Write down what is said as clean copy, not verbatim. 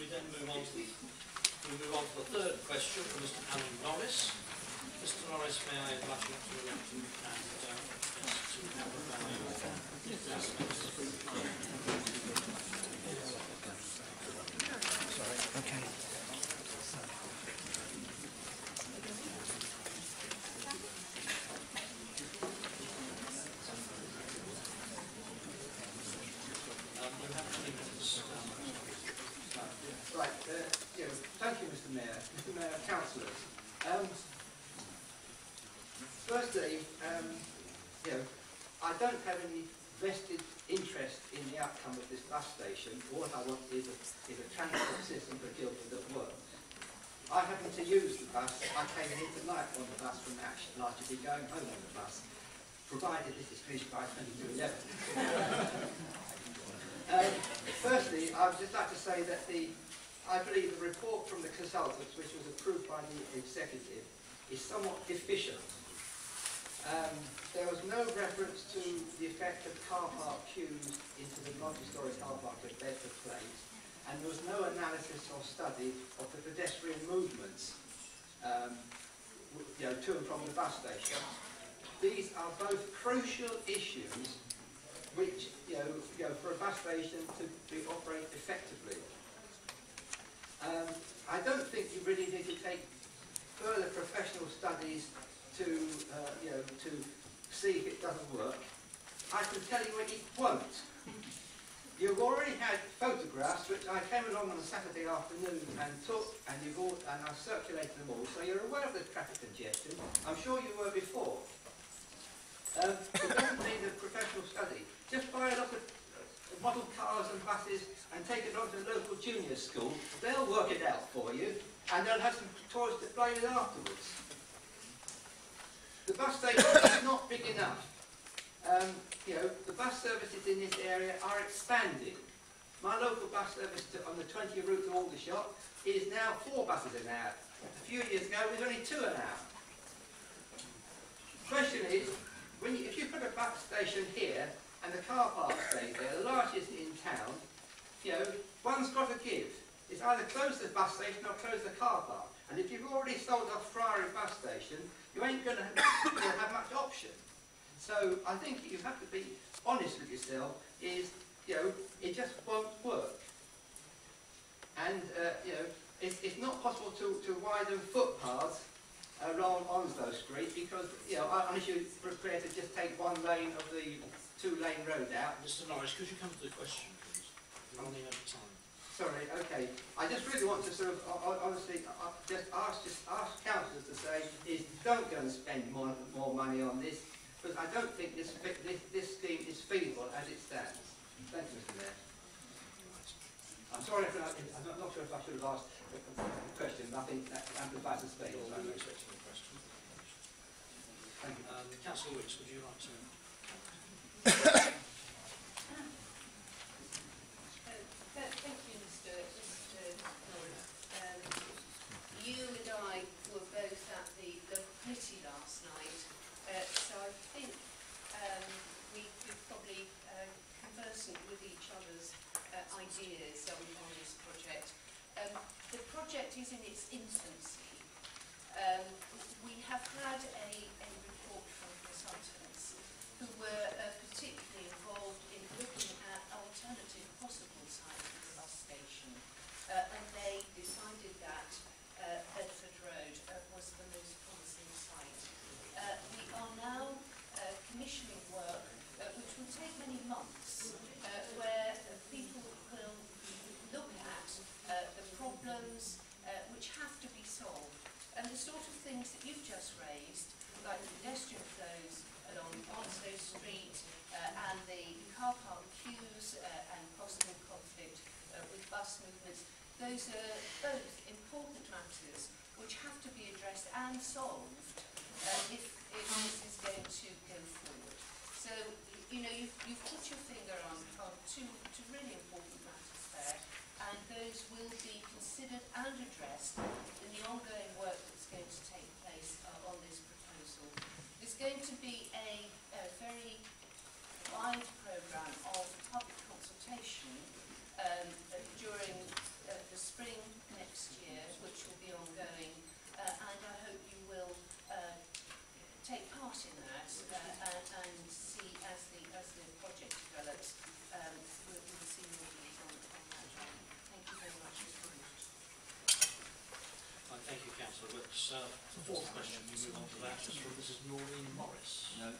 We then move on to the third question from Mr. Alan Norris. Mr. Norris, may I invite you up to the lectern and to amplify your Sorry. Okay. Thank you, Mr. Mayor. Mr. Mayor, councillors. Firstly, I don't have any vested interest in the outcome of this bus station. All I want is a transport system for Guildford that works. I happen to use the bus. I came here tonight on the bus from Ash, and I should be going home on the bus, provided this is finished by 22:11. Firstly, I would just like to say that I believe the report from the consultants, which was approved by the executive, is somewhat deficient. There was no reference to the effect of car park queues into the multi-storey car park at Bedford Place, and there was no analysis or study of the pedestrian movements to and from the bus station. These are both crucial issues which, for a bus station to operate effectively. I don't think you really need to take further professional studies to see if it doesn't work. I can tell you it won't. You've already had photographs which I came along on a Saturday afternoon and took, and I've circulated them all, so you're aware of the traffic congestion. I'm sure you were before. You don't need a professional study. Just buy a lot of model cars and buses and take it on to the local junior school. They'll work it out for you, and they'll have some toys to play with afterwards. The bus station is not big enough. The bus services in this area are expanding. My local bus service on the 20 route to Aldershot is now 4 buses an hour. A few years ago it was only 2 an hour. The question is, if you put a bus station here and the car park stays there, the largest in town, one's got to give. It's either close the bus station or close the car park. And if you've already sold off Friary bus station, you ain't going to have much option. So I think you have to be honest with yourself. It just won't work. And it's not possible to widen footpaths along Onslow Street because unless you're prepared to just take one lane of the 2-lane road out. Mr. Norris, could you come to the question, please? We're running out of time. Sorry, okay. I just really want to sort of, honestly, just ask councillors to say is don't go and spend more money on this, because I don't think this scheme is feasible as it stands. Thank you, Mr. Mayor. I'm sorry, I'm not sure if I should have asked the question, but I think that amplifies the space. I'm not expecting a question. Thank you. Councillor Wicks, would you like to? Thank you, Mr. Norris. You and I were both at the committee last night, so I think we're probably conversant with each other's ideas on this project. The project is in its infancy. We have had a report from consultants who were particularly involved in looking at alternative possible sites for the bus station, and they decided that Bedford Road was the most promising site. We are now commissioning work which will take many months, where people will look at the problems which have to be solved, and the sort of things that you've just raised, like pedestrian flows along Onslow Street and the car park queues and possible conflict with bus movements, those are both important matters which have to be addressed and solved if this is going to go forward. So, you've put your finger on two really important matters there, and those will be considered and addressed in the ongoing work that's going to take place on this proposal. There's going to be a very wide programme of public consultation during the spring that and see as the project develops, we'll see more views on that. Thank you very much for your time. Right, thank you, Councillor. Let's, the fourth question, we move on to that. This is from Mrs. Noreen Morris. No,